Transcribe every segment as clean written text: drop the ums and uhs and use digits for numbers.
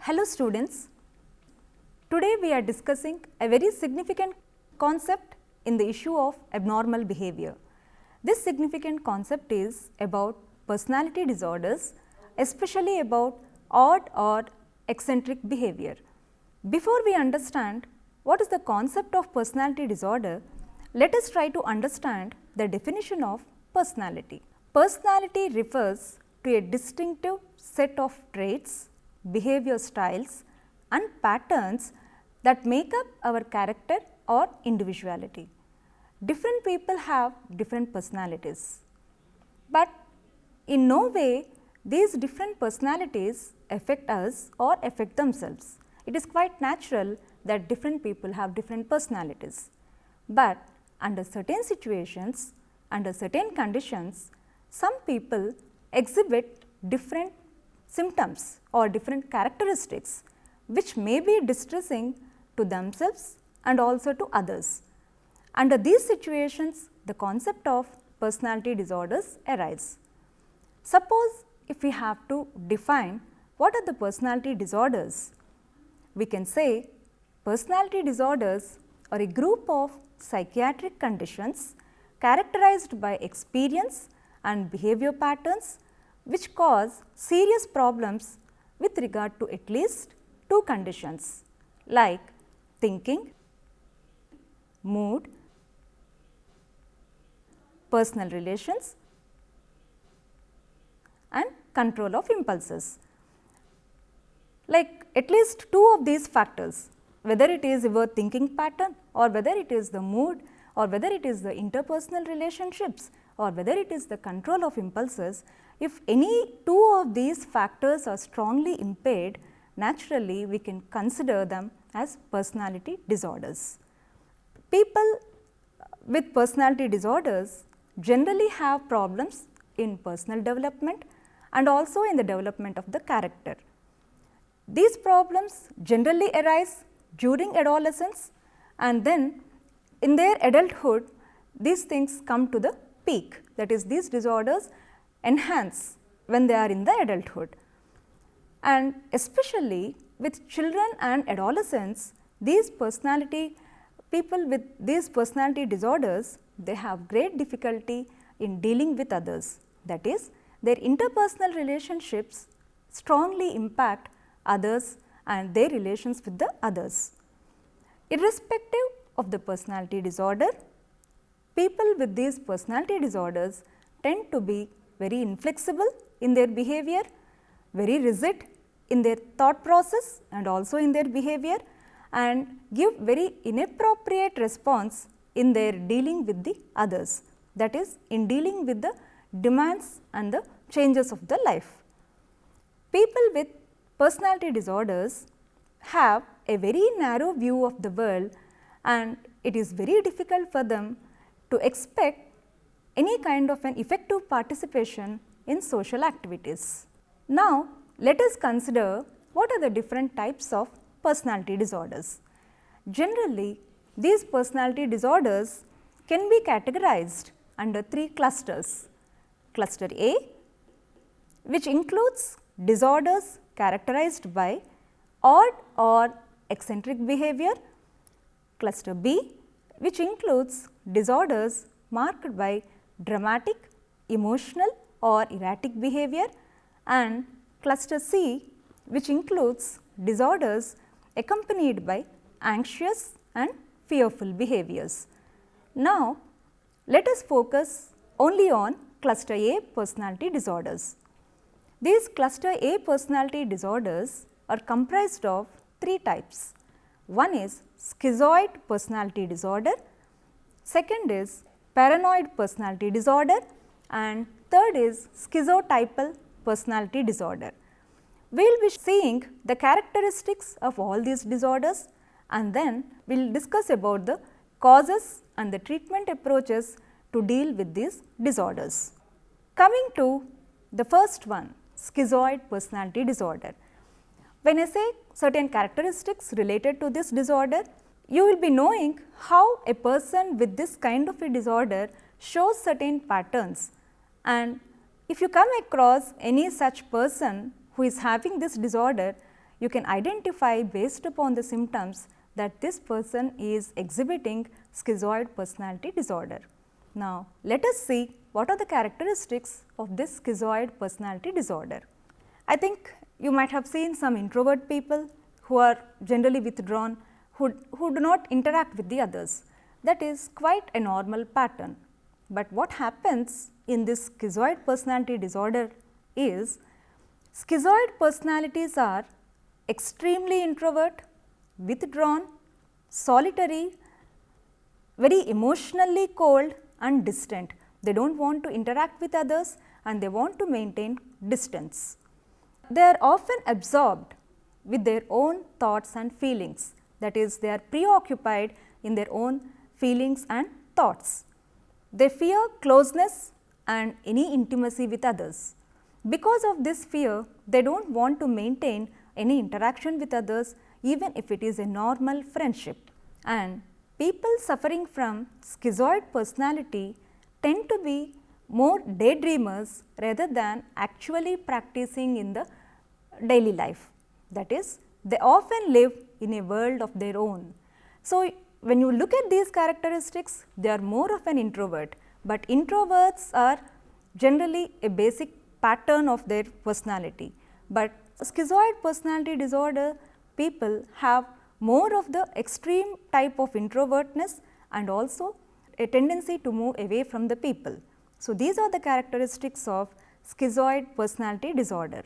Hello students, today we are discussing a very significant concept in the issue of abnormal behavior. This significant concept is about personality disorders, especially about odd or eccentric behavior. Before we understand what is the concept of personality disorder, let us try to understand the definition of personality. Personality refers to a distinctive set of traits, behavior styles and patterns that make up our character or individuality. Different people have different personalities, but in no way these different personalities affect us or affect themselves. It is quite natural that different people have different personalities, but under certain situations, under certain conditions, some people exhibit different symptoms or different characteristics which may be distressing to themselves and also to others. Under these situations, the concept of personality disorders arise. Suppose if we have to define what are the personality disorders, we can say personality disorders are a group of psychiatric conditions characterized by experience and behavior patterns which cause serious problems with regard to at least two conditions like thinking, mood, personal relations and control of impulses. Like at least two of these factors, whether it is your thinking pattern or whether it is the mood or whether it is the interpersonal relationships or whether it is the control of impulses, if any two of these factors are strongly impaired, naturally we can consider them as personality disorders. People with personality disorders generally have problems in personal development and also in the development of the character. These problems generally arise during adolescence and then in their adulthood these things come to the peak, that is these disorders enhance when they are in the adulthood. And especially with children and adolescents, people with these personality disorders, they have great difficulty in dealing with others. That is, their interpersonal relationships strongly impact others and their relations with the others. Irrespective of the personality disorder, people with these personality disorders tend to be very inflexible in their behavior, very rigid in their thought process and also in their behavior, and give very inappropriate response in their dealing with the others, that is in dealing with the demands and the changes of the life. People with personality disorders have a very narrow view of the world and it is very difficult for them to expect any kind of an effective participation in social activities. Now, let us consider what are the different types of personality disorders. Generally, these personality disorders can be categorized under three clusters. Cluster A, which includes disorders characterized by odd or eccentric behavior. Cluster B, which includes disorders marked by dramatic, emotional or erratic behavior, and cluster C, which includes disorders accompanied by anxious and fearful behaviors. Now, let us focus only on cluster A personality disorders. These cluster A personality disorders are comprised of three types. One is schizoid personality disorder, second is paranoid personality disorder and third is schizotypal personality disorder. We will be seeing the characteristics of all these disorders and then we will discuss about the causes and the treatment approaches to deal with these disorders. Coming to the first one, schizoid personality disorder. When I say certain characteristics related to this disorder, you will be knowing how a person with this kind of a disorder shows certain patterns, and if you come across any such person who is having this disorder, you can identify based upon the symptoms that this person is exhibiting schizoid personality disorder. Now, let us see what are the characteristics of this schizoid personality disorder. I think you might have seen some introvert people who are generally withdrawn, who do not interact with the others. That is quite a normal pattern. But what happens in this schizoid personality disorder is, schizoid personalities are extremely introvert, withdrawn, solitary, very emotionally cold and distant. They do not want to interact with others and they want to maintain distance. They are often absorbed with their own thoughts and feelings, that is, they are preoccupied in their own feelings and thoughts. They fear closeness and any intimacy with others. Because of this fear, they do not want to maintain any interaction with others, even if it is a normal friendship. And people suffering from schizoid personality tend to be more daydreamers rather than actually practicing in the daily life. That is, they often live in a world of their own. So, when you look at these characteristics, they are more of an introvert, but introverts are generally a basic pattern of their personality. But schizoid personality disorder people have more of the extreme type of introvertness and also a tendency to move away from the people. So, these are the characteristics of schizoid personality disorder.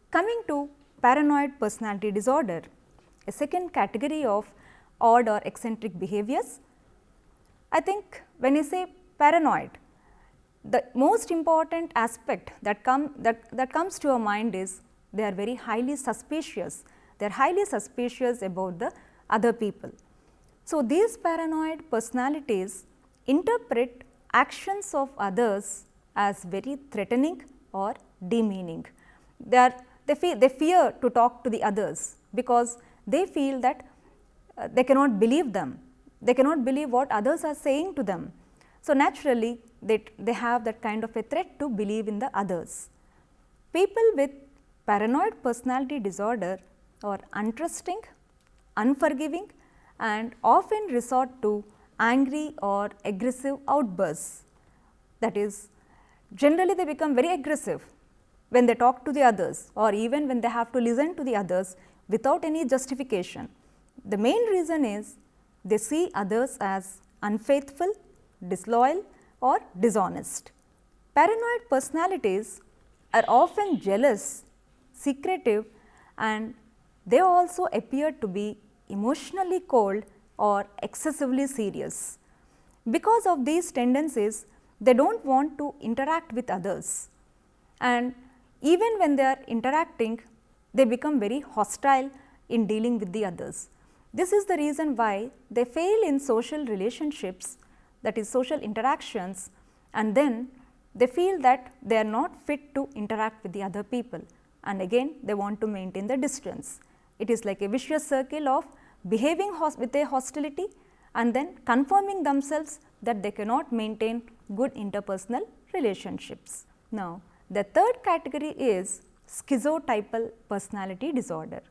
Coming to paranoid personality disorder, a second category of odd or eccentric behaviors. I think when you say paranoid, the most important aspect that comes to your mind is they are very highly suspicious. They are highly suspicious about the other people. So, these paranoid personalities interpret actions of others as very threatening or demeaning. They fear to talk to the others because they feel that they cannot believe them, they cannot believe what others are saying to them. So, naturally they have that kind of a threat to believe in the others. People with paranoid personality disorder are untrusting, unforgiving and often resort to angry or aggressive outbursts. That is, generally they become very aggressive when they talk to the others or even when they have to listen to the others without any justification. The main reason is they see others as unfaithful, disloyal or dishonest. Paranoid personalities are often jealous, secretive and they also appear to be emotionally cold or excessively serious. Because of these tendencies, they do not want to interact with others, and even when they are interacting, they become very hostile in dealing with the others. This is the reason why they fail in social relationships, that is social interactions, and then they feel that they are not fit to interact with the other people, and again they want to maintain the distance. It is like a vicious circle of behaving with a hostility and then confirming themselves that they cannot maintain good interpersonal relationships. Now, the third category is schizotypal personality disorder.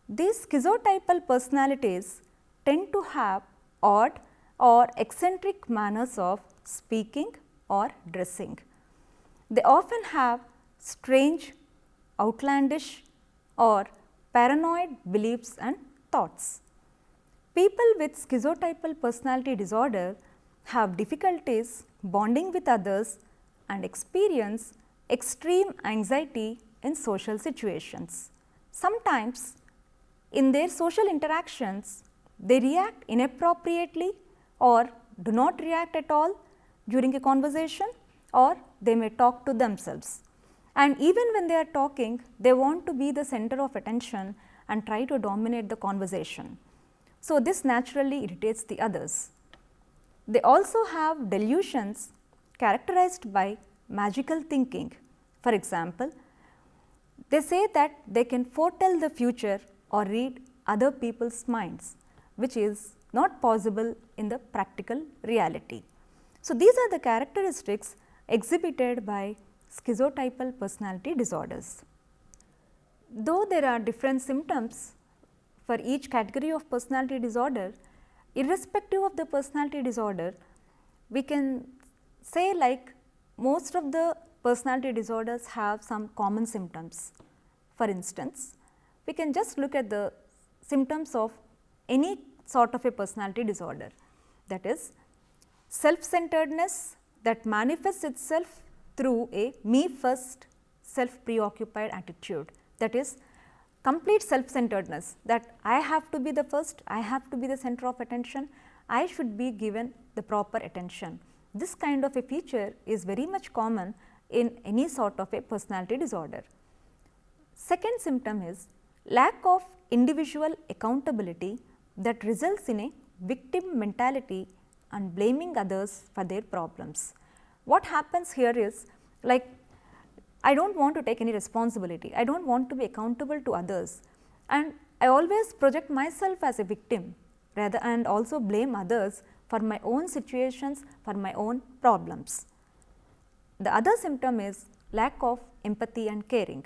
These schizotypal personalities tend to have odd or eccentric manners of speaking or dressing. They often have strange, outlandish or paranoid beliefs and thoughts. People with schizotypal personality disorder have difficulties bonding with others and experience extreme anxiety in social situations. Sometimes in their social interactions, they react inappropriately or do not react at all during a conversation, or they may talk to themselves. And even when they are talking, they want to be the center of attention and try to dominate the conversation. So, this naturally irritates the others. They also have delusions characterized by magical thinking. For example, they say that they can foretell the future or read other people's minds, which is not possible in the practical reality. So, these are the characteristics exhibited by schizotypal personality disorders. Though there are different symptoms for each category of personality disorder, irrespective of the personality disorder, we can say like most of the personality disorders have some common symptoms. For instance, we can just look at the symptoms of any sort of a personality disorder, that is self-centeredness that manifests itself through a me first self preoccupied attitude, that is complete self-centeredness, that I have to be the first, I have to be the center of attention, I should be given the proper attention. This kind of a feature is very much common in any sort of a personality disorder. Second symptom is lack of individual accountability that results in a victim mentality and blaming others for their problems. What happens here is like I do not want to take any responsibility, I do not want to be accountable to others, and I always project myself as a victim rather and also blame others for my own situations, for my own problems. The other symptom is lack of empathy and caring.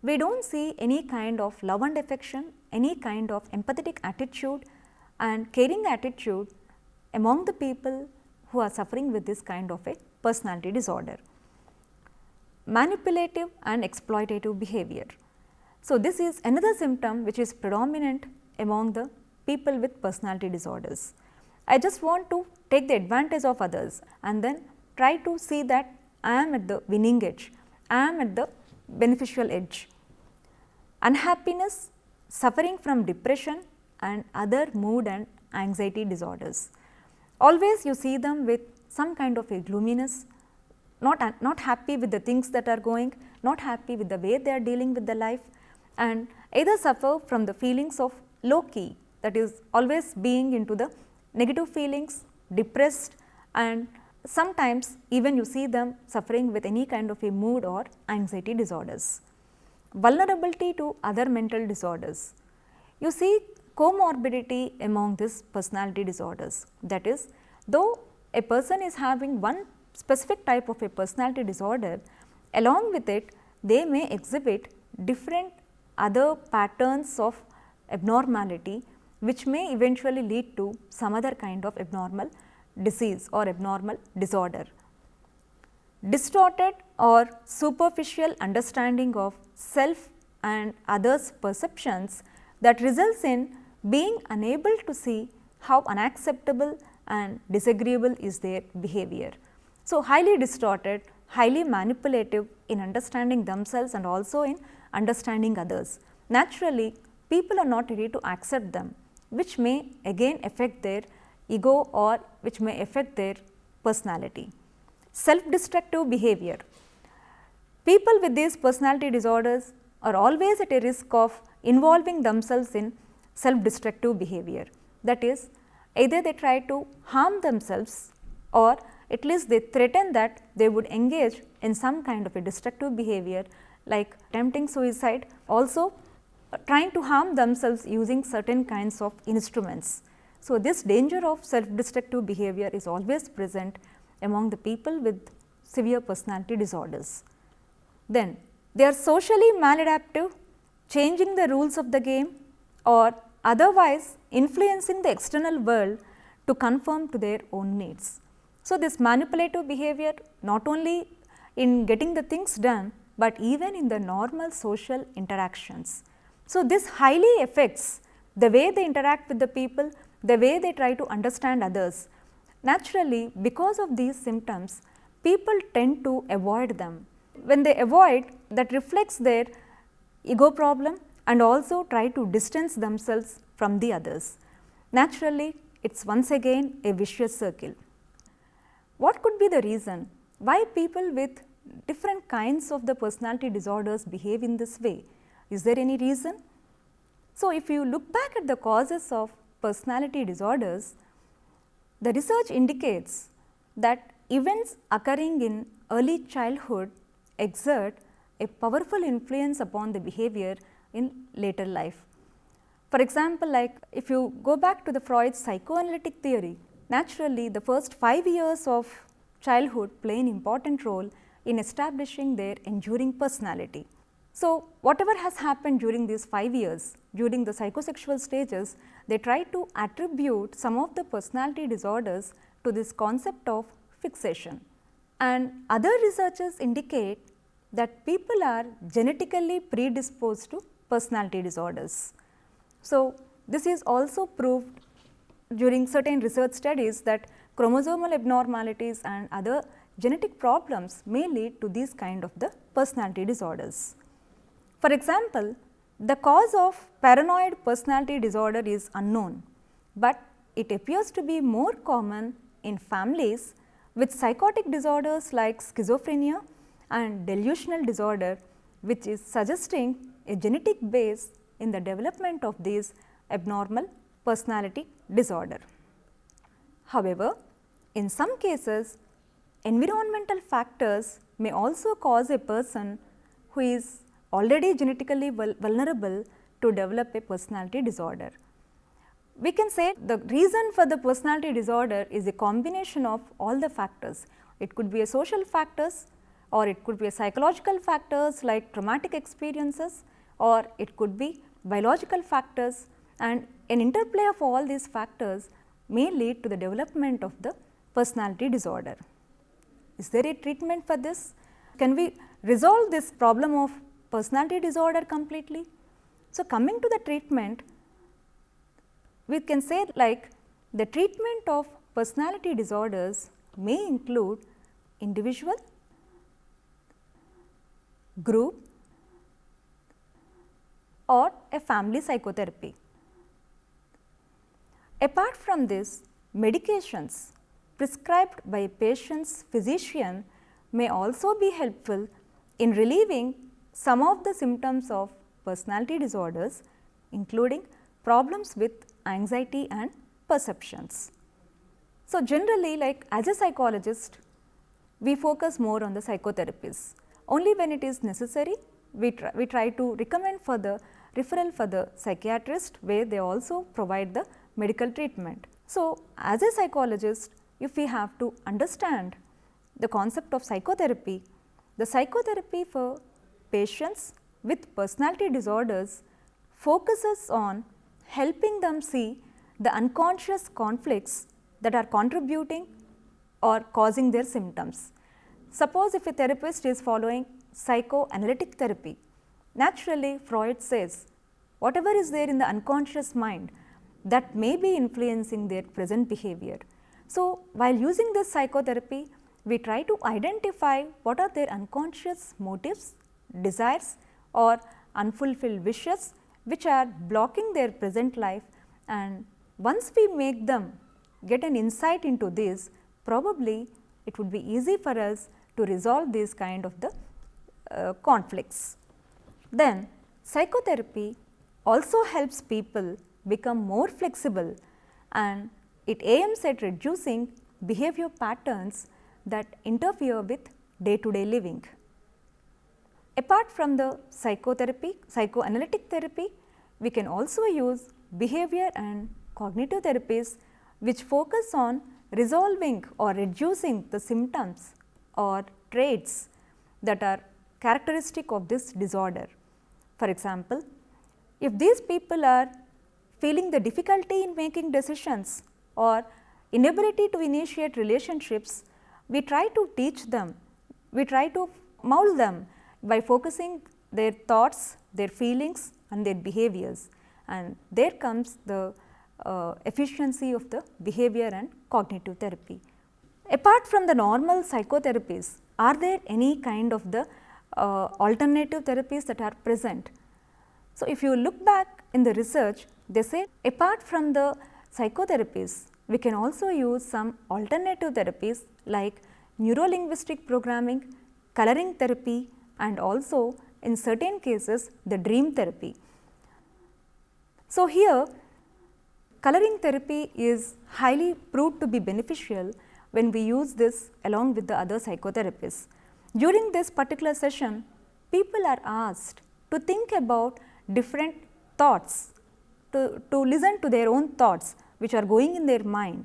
We do not see any kind of love and affection, any kind of empathetic attitude and caring attitude among the people who are suffering with this kind of a personality disorder. Manipulative and exploitative behavior. So, this is another symptom which is predominant among the people with personality disorders. I just want to take the advantage of others and then try to see that I am at the winning edge, I am at the beneficial edge. Unhappiness, suffering from depression and other mood and anxiety disorders. Always you see them with some kind of a gloominess, not happy with the things that are going, not happy with the way they are dealing with the life, and either suffer from the feelings of low key, that is always being into the negative feelings, depressed, and sometimes even you see them suffering with any kind of a mood or anxiety disorders. Vulnerability to other mental disorders. You see comorbidity among these personality disorders, that is though a person is having one specific type of a personality disorder, along with it they may exhibit different other patterns of abnormality which may eventually lead to some other kind of abnormal disease or abnormal disorder. Distorted or superficial understanding of self and others' perceptions that results in being unable to see how unacceptable and disagreeable is their behavior. So, highly distorted, highly manipulative in understanding themselves and also in understanding others. Naturally, people are not ready to accept them, which may again affect their ego or which may affect their personality. Self-destructive behavior. People with these personality disorders are always at a risk of involving themselves in self-destructive behavior. That is, either they try to harm themselves or at least they threaten that they would engage in some kind of a destructive behavior like attempting suicide, also trying to harm themselves using certain kinds of instruments. So, this danger of self-destructive behavior is always present among the people with severe personality disorders. Then they are socially maladaptive, changing the rules of the game or otherwise influencing the external world to conform to their own needs. So, this manipulative behavior not only in getting the things done, but even in the normal social interactions. So, this highly affects the way they interact with the people, the way they try to understand others. Naturally, because of these symptoms, people tend to avoid them. When they avoid, that reflects their ego problem and also try to distance themselves from the others. Naturally, it is once again a vicious circle. What could be the reason why people with different kinds of the personality disorders behave in this way? Is there any reason? So, if you look back at the causes of personality disorders, the research indicates that events occurring in early childhood exert a powerful influence upon the behavior in later life. For example, like if you go back to the Freud's psychoanalytic theory, naturally the first 5 years of childhood play an important role in establishing their enduring personality. So, whatever has happened during these 5 years, during the psychosexual stages, they try to attribute some of the personality disorders to this concept of fixation. And other researchers indicate that people are genetically predisposed to personality disorders. So, this is also proved during certain research studies that chromosomal abnormalities and other genetic problems may lead to these kind of the personality disorders. For example, the cause of paranoid personality disorder is unknown, but it appears to be more common in families with psychotic disorders like schizophrenia and delusional disorder, which is suggesting a genetic base in the development of these abnormal personality disorder. However, in some cases, environmental factors may also cause a person who is already genetically vulnerable to develop a personality disorder. We can say the reason for the personality disorder is a combination of all the factors. It could be a social factors, or it could be a psychological factors like traumatic experiences, or it could be biological factors, and an interplay of all these factors may lead to the development of the personality disorder. Is there a treatment for this? Can we resolve this problem of personality disorder completely? So, coming to the treatment, we can say like the treatment of personality disorders may include individual, group, or a family psychotherapy. Apart from this, medications prescribed by a patient's physician may also be helpful in relieving some of the symptoms of personality disorders, including problems with anxiety and perceptions. So, generally like as a psychologist, we focus more on the psychotherapies. Only when it is necessary, we try to recommend for the referral for the psychiatrist, where they also provide the medical treatment. So, as a psychologist, if we have to understand the concept of psychotherapy, the psychotherapy for patients with personality disorders focuses on helping them see the unconscious conflicts that are contributing or causing their symptoms. Suppose if a therapist is following psychoanalytic therapy, naturally Freud says whatever is there in the unconscious mind that may be influencing their present behavior. So, while using this psychotherapy, we try to identify what are their unconscious motives, desires, or unfulfilled wishes which are blocking their present life, and once we make them get an insight into this, probably it would be easy for us to resolve these kind of the conflicts. Then psychotherapy also helps people become more flexible, and it aims at reducing behavior patterns that interfere with day-to-day living. Apart from the psychotherapy, psychoanalytic therapy, we can also use behavior and cognitive therapies which focus on resolving or reducing the symptoms or traits that are characteristic of this disorder. For example, if these people are feeling the difficulty in making decisions or inability to initiate relationships, we try to teach them, we try to mold them by focusing their thoughts, their feelings and their behaviors, and there comes the efficiency of the behavior and cognitive therapy. Apart from the normal psychotherapies, are there any kind of the alternative therapies that are present? So, if you look back in the research, they say apart from the psychotherapies, we can also use some alternative therapies like neuro-linguistic programming, coloring therapy, and also in certain cases the dream therapy. So, here coloring therapy is highly proved to be beneficial when we use this along with the other psychotherapies. During this particular session, people are asked to think about different thoughts, to listen to their own thoughts which are going in their mind,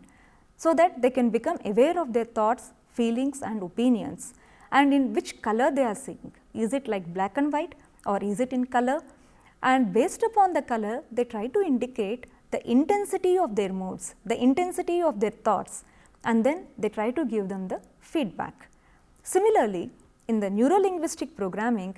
so that they can become aware of their thoughts, feelings and opinions, and in which color they are seeing. Is it like black and white, or is it in color, and based upon the color they try to indicate the intensity of their moods, the intensity of their thoughts, and then they try to give them the feedback. Similarly, in the neuro-linguistic programming,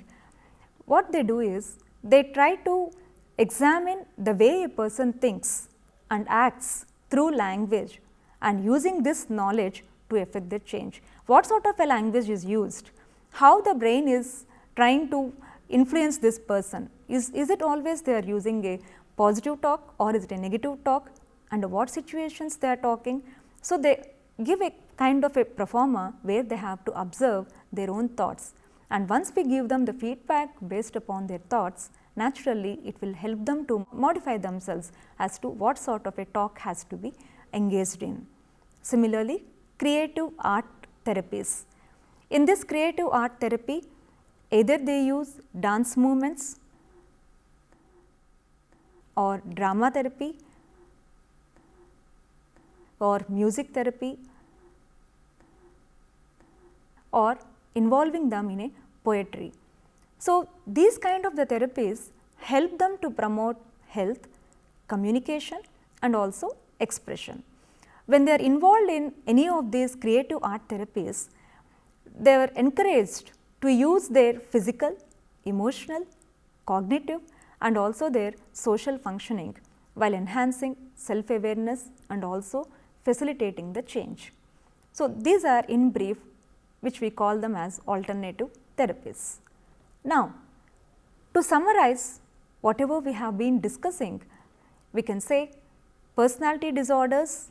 what they do is they try to examine the way a person thinks and acts through language, and using this knowledge to affect the change. What sort of a language is used? How the brain is trying to influence this person? Is it always they are using a positive talk or is it a negative talk? Under what situations they are talking? So, they give a kind of a proforma where they have to observe their own thoughts, and once we give them the feedback based upon their thoughts, naturally it will help them to modify themselves as to what sort of a talk has to be engaged in. Similarly, creative art therapies. In this creative art therapy, either they use dance movements or drama therapy or music therapy or involving them in a poetry. So, these kind of the therapies help them to promote health, communication and also expression. When they are involved in any of these creative art therapies, they are encouraged to use their physical, emotional, cognitive and also their social functioning while enhancing self-awareness and also facilitating the change. So, these are in brief which we call them as alternative therapies. Now, to summarize whatever we have been discussing, we can say personality disorders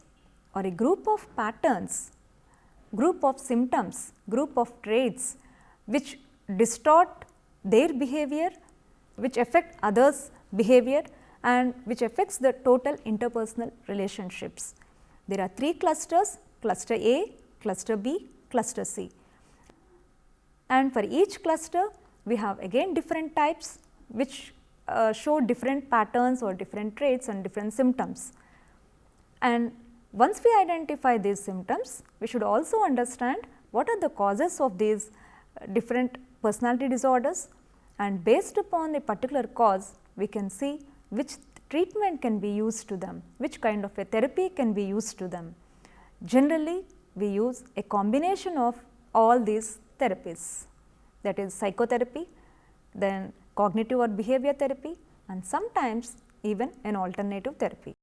are a group of patterns, group of symptoms, group of traits which distort their behavior, which affect others' behavior and which affects the total interpersonal relationships. There are 3 clusters, cluster A, cluster B, cluster C, and for each cluster we have again different types which show different patterns or different traits and different symptoms. And once we identify these symptoms, we should also understand what are the causes of these different personality disorders, and based upon a particular cause we can see which treatment can be used to them, which kind of a therapy can be used to them. Generally, we use a combination of all these therapies, that is psychotherapy, then cognitive or behavior therapy and sometimes even an alternative therapy.